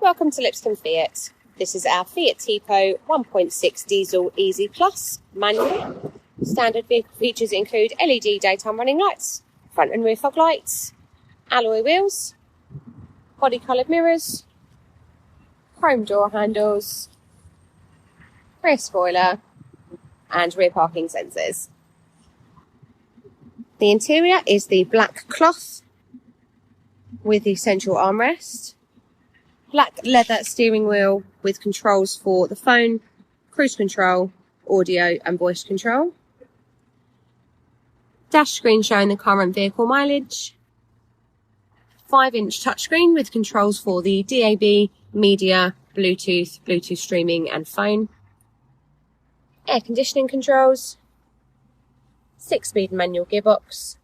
Welcome to Lipscomb Fiat. This is our Fiat Tipo 1.6 diesel Easy Plus manual. Standard vehicle features include LED daytime running lights, front and rear fog lights, alloy wheels, body coloured mirrors, chrome door handles, rear spoiler and rear parking sensors. The interior is the black cloth with the central armrest, black leather steering wheel with controls for the phone, cruise control, audio and voice control, dash screen showing the current vehicle mileage, 5-inch touchscreen with controls for the DAB, media, Bluetooth streaming and phone, air conditioning controls, 6-speed manual gearbox,